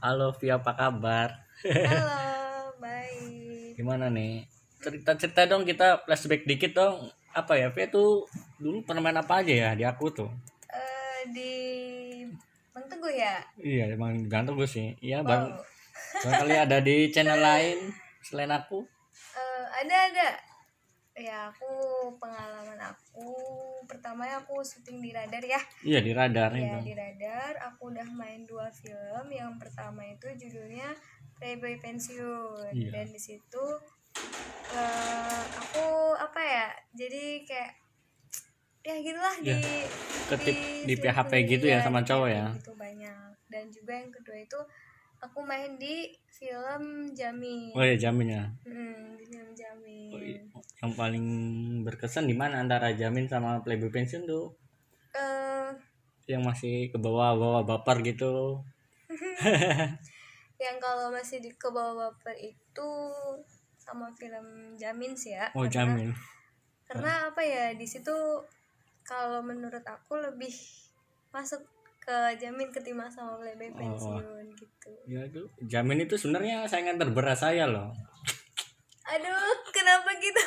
Halo Via, apa kabar? Halo, baik. Gimana nih? Cerita-cerita dong, kita flashback dikit dong. Apa ya, Via tuh dulu pernah main apa aja ya di aku tuh? Di Bang Teguh ya? Iya, emang gantung gue sih. Iya, Wow. barangkali ada di channel lain selain aku. Ada. Ya, pengalaman aku pertamanya aku syuting di Radar ya. Iya, di radar Ya, itu. di Radar aku udah main 2 film. Yang pertama itu judulnya Playboy Pensiun. Iya. Dan di situ aku apa ya? Jadi kayak ya gitulah Ya, ketip di PHP film gitu ya sama di cowok PHP ya. gitu banyak. Dan juga yang kedua itu aku main di film Jamin. Oh ya, Jamin ya. Di film Jamin. Oh, iya. Yang paling berkesan di mana antara Jamin sama Playboy Pension tuh? eh Yang masih ke bawah-bawah baper gitu. yang kalau masih di ke bawah baper itu sama film Jamin sih ya. Oh, Jamin. Karena apa ya, di situ kalau menurut aku lebih masuk ke Jamin ketimbang sama Playboy Pensiun gitu. Ya itu Jamin itu sebenarnya saingan terberat saya loh. Aduh, kenapa gitu?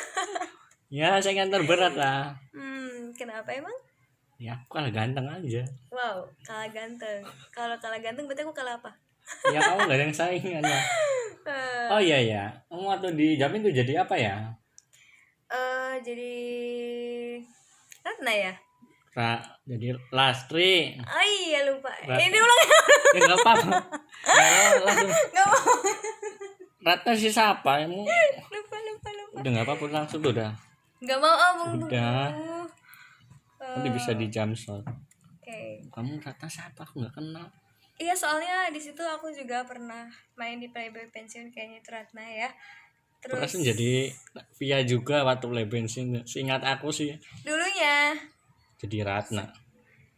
Ya saingan terberat lah. Kenapa emang? Ya aku kalah ganteng aja. Wow, kalah ganteng. Kalau kalah ganteng berarti aku kalah apa? Ya kamu gak ada yang saingan ya. Oh iya ya. Kamu waktu di Jamin tuh jadi apa ya? Jadi Ratna ya? Jadi Lastri. Oh iya lupa. Ratna. Ini ulang. Ya nggak apa-apa. Ya, langsung. Gak mau. Ratna sih siapa? Kamu Lupa. udah nggak apa-apa langsung udah. Gak mau Bung. Udah. Nanti bisa di jam shot. Oke. Kamu Ratna siapa? Aku nggak kenal. Iya, soalnya di situ aku juga pernah main di Playboy Pensiun kayaknya itu Ratna ya. Terus Perasaan jadi Via juga waktu play bensin. Seingat aku sih dulunya jadi Ratna.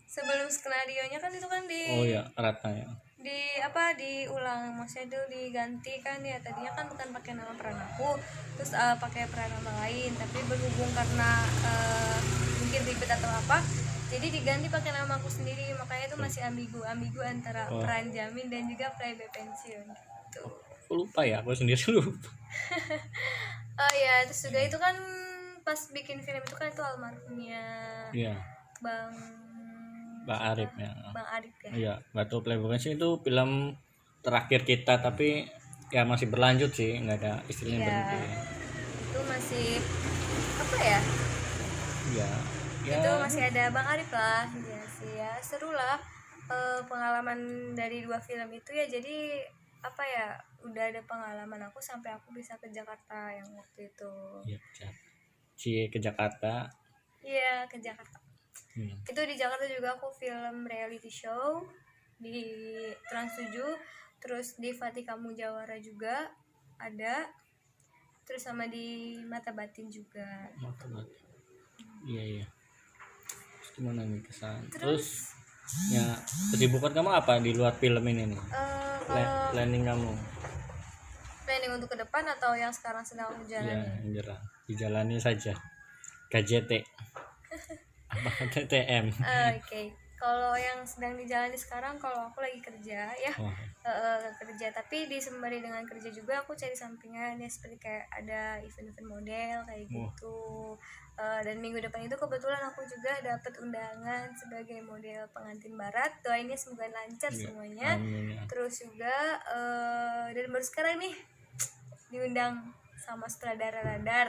sebelum skenarionya kan itu kan Oh ya, Ratna ya. diulang, maksudnya dulu diganti kan ya, tadinya kan bukan pakai nama peran aku, terus pakai peran nama lain, tapi berhubung karena mungkin ribet atau apa, jadi diganti pakai nama aku sendiri, makanya itu masih ambigu antara peran Jamin dan juga Playboy Pensiun gitu. Aku lupa ya, aku sendiri lupa. Oh ya, terus juga itu kan pas bikin film itu kan itu almarhumnya Iya, Bang Arif ya. Bang Arif ya. Iya, Batu Playboy sih itu film terakhir kita, tapi ya masih berlanjut sih, nggak ada istilahnya berhenti. Itu masih apa ya? Iya. Itu masih ada Bang Arif lah, ya sih ya, seru lah pengalaman dari 2 film itu ya. Jadi apa ya, udah ada pengalaman aku sampai aku bisa ke Jakarta yang waktu itu. Iya, ke Jakarta. Iya, ke Jakarta. Itu di Jakarta juga aku film reality show di Trans7, terus di Fatika Mujawara juga ada, terus sama di Mata Batin juga. Iya. Terus gimana nih kesan? Terus ya kesibukan kamu apa di luar film ini nih? Planning kamu? Planning untuk ke depan atau yang sekarang sedang aku jalani? Ya, dijalani saja. KJT. Apa TTM? Oke. Kalau yang sedang dijalani sekarang, kalau aku lagi kerja ya, kerja, tapi disembari dengan kerja juga aku cari sampingan ya, seperti kayak ada event-event model kayak gitu. Dan minggu depan itu kebetulan aku juga dapat undangan sebagai model pengantin barat. Doainnya semoga lancar semuanya. Amin. Terus juga dan baru sekarang nih diundang sama sutradara Radar.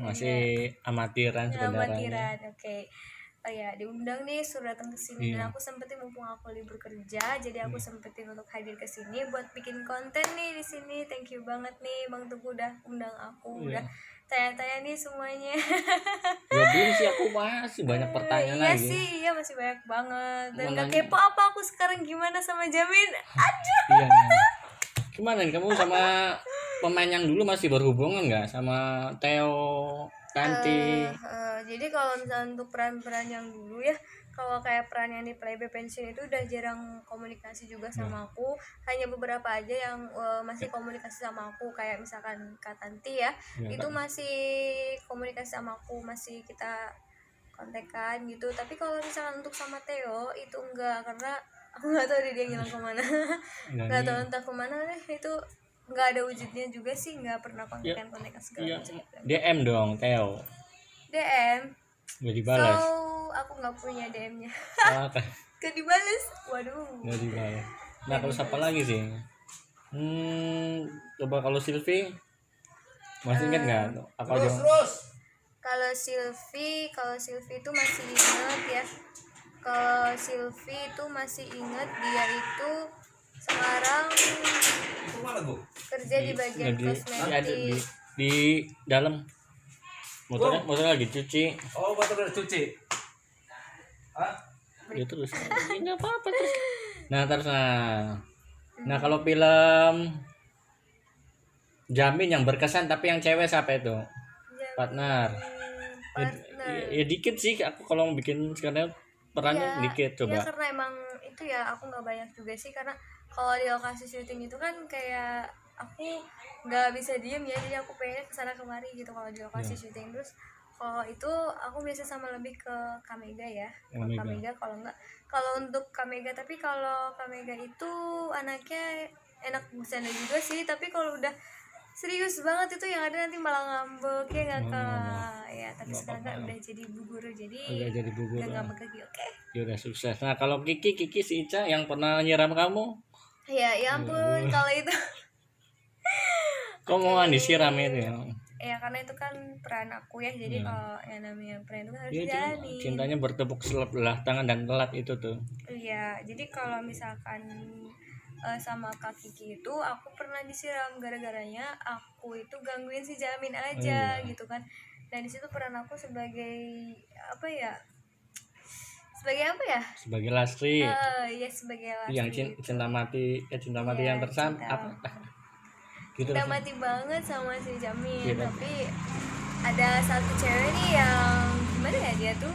Masih amatiran sutradaranya. Oke. Oh ya, diundang nih, suruh datang ke sini. Dan aku sempetin mumpung aku libur kerja, jadi aku sempetin untuk hadir ke sini buat bikin konten nih di sini. Thank you banget nih Bang Teguh udah undang aku, udah tanya-tanya nih semuanya. Ya belum sih, aku masih banyak pertanyaan lagi. Iya sih, iya masih banyak banget. Dan gak kepo apa aku sekarang gimana sama Jamin. Aduh. Iya. Gimana nih kamu sama pemain yang dulu masih berhubungan nggak sama Theo, Tanti? Jadi kalau misalnya untuk peran-peran yang dulu ya, kalau kayak peran yang di Playboy Pension itu udah jarang komunikasi juga sama aku. Hanya beberapa aja yang masih komunikasi sama aku, kayak misalkan Kak Tanti ya, itu masih komunikasi sama aku, masih kita kontekan gitu. Tapi kalau misalkan untuk sama Theo itu enggak, karena Aku nggak tahu dia ngilang kemana. Nggak tahu entah kemana deh itu, nggak ada wujudnya juga sih, nggak pernah kontekan segala macam. DM dong Theo. DM Nggak dibalas. so aku nggak punya DM-nya. Apa? Gak dibalas, waduh. Nggak dibalas. Nah kalau siapa lagi sih? Coba kalau Silvi masih ingat nggak? Apa dong? Kalau Silvi itu masih ingat ya. Kalau Silvi itu masih ingat, dia itu sekarang kerja di bagian kosmetik. Di dalam motornya lagi cuci. Oh, motor udah cuci. Ya terus nggak apa-apa terus. Nah kalau film Jamin yang berkesan tapi yang cewek siapa itu? Partner. Ya dikit sih aku kalau mau bikin sekarang perannya dikit coba. Ya karena emang itu ya aku nggak banyak juga sih, karena kalau di lokasi syuting itu kan kayak aku nggak bisa diem ya, jadi aku pengen kesana kemari gitu kalau di lokasi syuting. Terus kalau itu aku biasa sama lebih ke Kamega ya, Kamega kalau enggak, kalau untuk Kamega. Tapi kalau Kamega itu anaknya enak bercanda juga sih, tapi kalau udah serius banget itu yang ada nanti malah ngambek ya nggak ya. Tapi sekarang kan udah jadi bu guru, jadi udah ngambek lagi. Oke. Ya udah sukses. Nah kalau Kiki si Ica yang pernah nyiram kamu? Ya ampun kalau itu. Kok mau disiram itu ya? Ya karena itu kan peran aku ya, jadi kalau yang namanya peran itu harus jadi. Cintanya bertepuk sebelah tangan dan telat itu tuh. Iya, jadi kalau misalkan sama Kak Kiki itu aku pernah disiram, gara-garanya aku itu gangguin si Jamin aja gitu kan. Dan di situ peran aku sebagai apa ya? Sebagai Lastri. Iya sebagai Lastri. Yang cinta mati yang tersam apa? Gitu cinta mati banget sama si Jamin. Tapi ada satu cewek nih yang gimana ya, dia tuh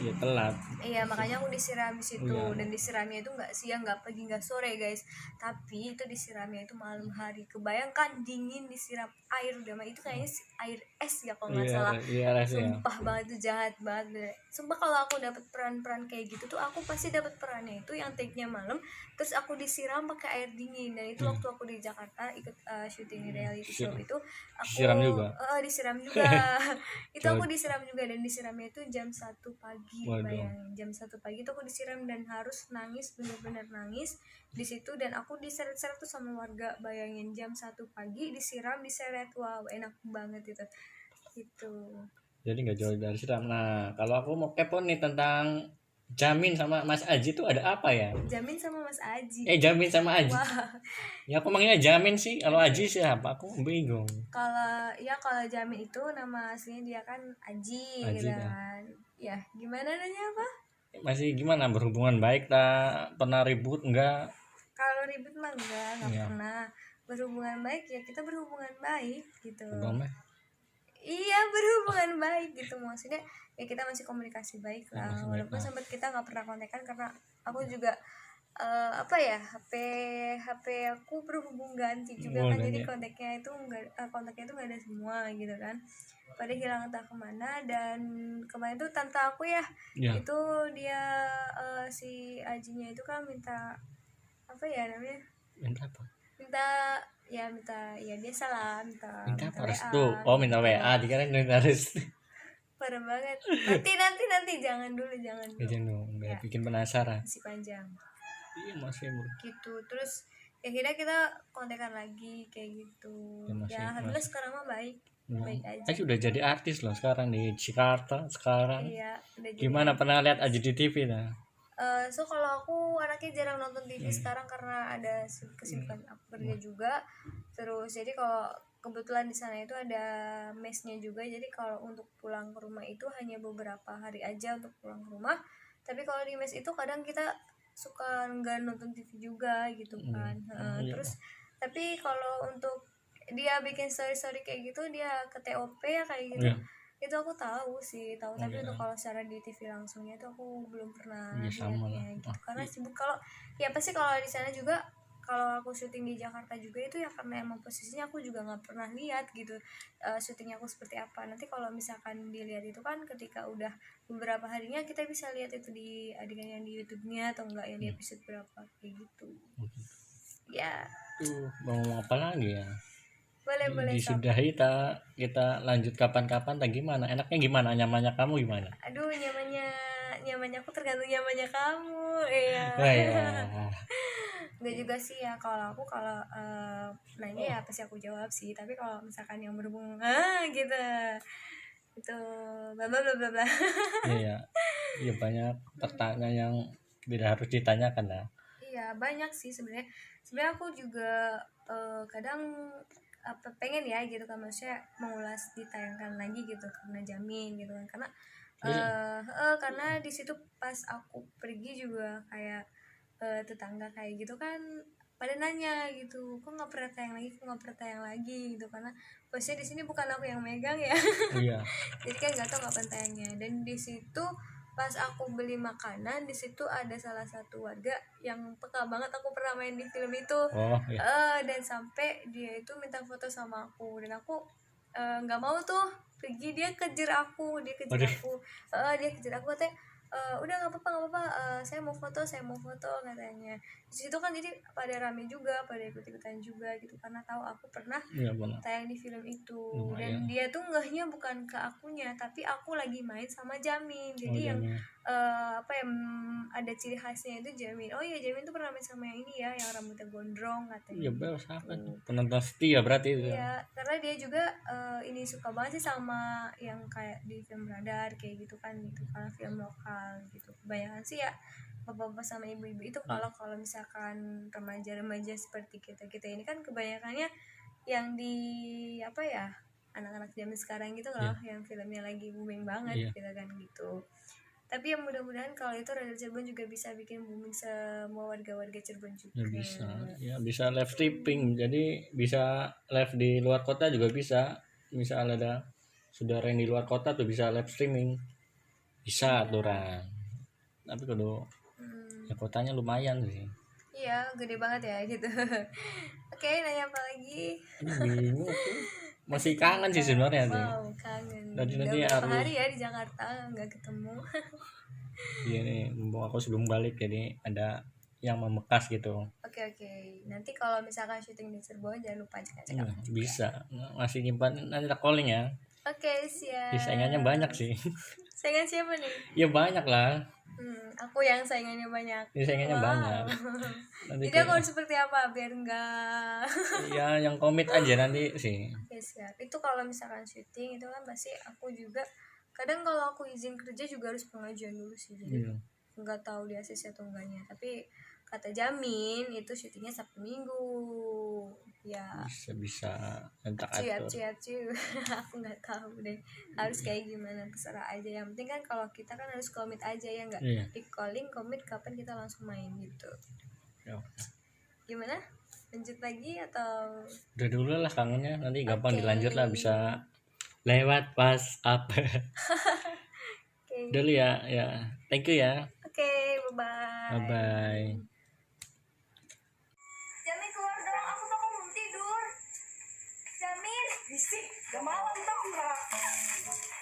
iya telat. Iya makanya aku disiram di situ. Dan disiramnya itu nggak siang, nggak pagi, nggak sore guys, tapi itu disiramnya itu malam hari. Kebayangkan dingin disiram air, udah mah itu kayaknya air es ya kalau nggak salah. Sumpah banget itu, jahat banget. Sumpah kalau aku dapat peran-peran kayak gitu tuh aku pasti dapat perannya itu yang take-nya malam, terus aku disiram pakai air dingin. Dan itu waktu aku di Jakarta ikut syuting reality show itu aku disiram juga. Itu aku disiram juga, dan disiramnya itu jam 1 pagi. Bayangin jam 1 pagi itu aku disiram dan harus nangis, bener-bener nangis di situ. Dan aku diseret-seret tuh sama warga, bayangin jam 1 pagi disiram, diseret. Wow enak banget itu gitu. Jadi nggak jauh dari siram. Nah kalau aku mau kepo nih tentang Jamin sama Mas Aji tuh ada apa ya? Jamin sama Mas Aji. Jamin sama Aji. Wah. Ya aku manggilnya Jamin sih. Kalau Aji siapa? Aku bingung. Kalau Jamin itu nama aslinya dia kan Aji gitu kan. Ya gimana nanya apa? Masih gimana, berhubungan baik tak? Pernah ribut enggak? Kalau ribut mah enggak pernah. Berhubungan baik ya kita berhubungan baik gitu. Iya berhubungan baik gitu, maksudnya ya kita masih komunikasi baik lah, walaupun sempat kita nggak pernah kontekan karena aku juga HP aku berhubung ganti juga kan, jadi kontaknya itu nggak ada semua gitu kan, pada hilang entah kemana. Dan kemarin tuh tante aku itu dia si Ajinya itu kan minta apa ya namanya, minta biasalah minta restu. Minta WA dikira minta restu. Parah banget. Nanti jangan dulu nggak bikin penasaran, masih panjang. Iya masih gitu. Terus akhirnya kita kontekan lagi kayak gitu ya, alhamdulillah sekarang mah baik aja. Udah jadi artis loh sekarang di Jakarta sekarang. Iya, gimana artis. Pernah lihat Aji di TV nah? So kalau aku anaknya jarang nonton TV sekarang karena ada kesibukan aku kerja juga. Terus jadi kalau kebetulan di sana itu ada mesnya juga, jadi kalau untuk pulang ke rumah itu hanya beberapa hari aja untuk pulang ke rumah. Tapi kalau di mes itu kadang kita suka nggak nonton TV juga gitu kan. Terus tapi kalau untuk dia bikin story kayak gitu, dia ke TOP ya kayak gitu. Itu aku tahu. Tapi untuk kalau secara di TV langsungnya itu aku belum pernah lihatnya gitu. Karena sibuk, kalau ya pasti kalau di sana juga kalau aku syuting di Jakarta juga itu ya karena emang posisinya aku juga nggak pernah lihat gitu syutingnya aku seperti apa. Nanti kalau misalkan dilihat itu kan ketika udah beberapa harinya kita bisa lihat itu di adegan yang di YouTube-nya atau enggak yang di episode berapa kayak gitu. Ya. Tuh mau ngomong apa lagi ya? Boleh Disudahi, kita lanjut kapan-kapan tak gimana? Enaknya gimana? Nyamannya kamu gimana? Aduh, nyamannya aku tergantung nyamannya kamu. Iya. Wah ya. Enggak juga sih ya, kalau aku nanya ya pasti aku jawab sih, tapi kalau misalkan yang berhubung gitu itu bla bla bla bla bla. Iya. Iya banyak pertanyaan yang tidak harus ditanyakan lah. Iya banyak sih sebenarnya aku juga kadang pengen ya gitu kan, maksudnya mengulas ditayangkan lagi gitu karena Jamin gitu kan, karena di situ pas aku pergi juga kayak tetangga kayak gitu kan pada nanya gitu, kok nggak pernah tayang lagi gitu, karena posisinya di sini bukan aku yang megang ya. Iya. Jadi kan nggak tahu kapan tayangnya. Dan di situ pas aku beli makanan, di situ ada salah satu warga yang peka banget aku pernah main di film itu. Oh iya. Dan sampai dia itu minta foto sama aku, dan aku nggak mau tuh pergi. Dia kejar aku dia kejar aku katanya, udah nggak apa-apa, saya mau foto katanya. Di situ kan jadi pada rame juga, pada ikut-ikutan juga gitu, karena tahu aku pernah Iya benar. tayang di film itu. Lumayan. Dan dia tuh ngehnya bukan ke akunya, tapi aku lagi main sama Jamin. Jadi yang Jamin. ada ciri khasnya itu Jamin. Oh iya, Jamin tuh pernah main sama yang ini ya, yang rambutnya gondrong katanya. Iya benar, siapa tuh? Penonton setia berarti itu. Iya, karena dia juga ini suka banget sih sama yang kayak di film Radar kayak gitu kan, gitu karena film lokal gitu. Kebanyakan sih ya bapak-bapak sama ibu-ibu itu, kalau misalkan remaja-remaja seperti kita ini kan kebanyakannya yang di apa ya, anak-anak zaman sekarang gitu loh, yang filmnya lagi booming banget gitu kan gitu. Tapi ya mudah-mudahan kalau itu Radar Cirebon juga bisa bikin booming semua warga-warga Cirebon juga. Bisa live streaming, jadi bisa live di luar kota juga bisa. Misal ada saudara yang di luar kota tuh bisa live streaming, bisa aturan. Tapi kalau ya kotanya lumayan sih. Iya, gede banget ya gitu. Oke, nanya apa lagi? Bingung tuh. Masih kangen sih sebenarnya sih. Wow, kangen. Jadi Udah nanti berapa hari ya di Jakarta nggak ketemu. Iya nih, mumpung aku sebelum balik jadi ada yang membekas gitu. Oke. Nanti kalau misalkan syuting di Cirebon jangan lupa cek. Bisa. Masih nyimpan, nanti tak calling ya. Oke, siap. Saingannya banyak sih. Saingan siapa nih? Ya banyak lah. Aku yang saingannya banyak. Saingannya banyak. Nanti jadi aku harus seperti apa biar enggak? Ya yang komit aja nanti sih. Oke, siap. Itu kalau misalkan syuting itu kan pasti aku juga kadang kalau aku izin kerja juga harus pengajuan dulu sih, jadi nggak tahu dia ACC atau enggaknya. Tapi kata Jamin itu syutingnya Sabtu Minggu ya. Bisa entak acu. Aku nggak tahu deh harus kayak gimana, terserah aja. Yang penting kan kalau kita kan harus komit aja ya, nggak di calling komit kapan kita langsung main gitu. Gimana, lanjut lagi atau udah dulu lah, kangennya nanti gampang dilanjut lah, bisa lewat pas apa. Dulu ya thank you ya. Bye. Jamin keluar dong, aku tuh mau tidur. Jamin, bisik, udah malam tau nggak?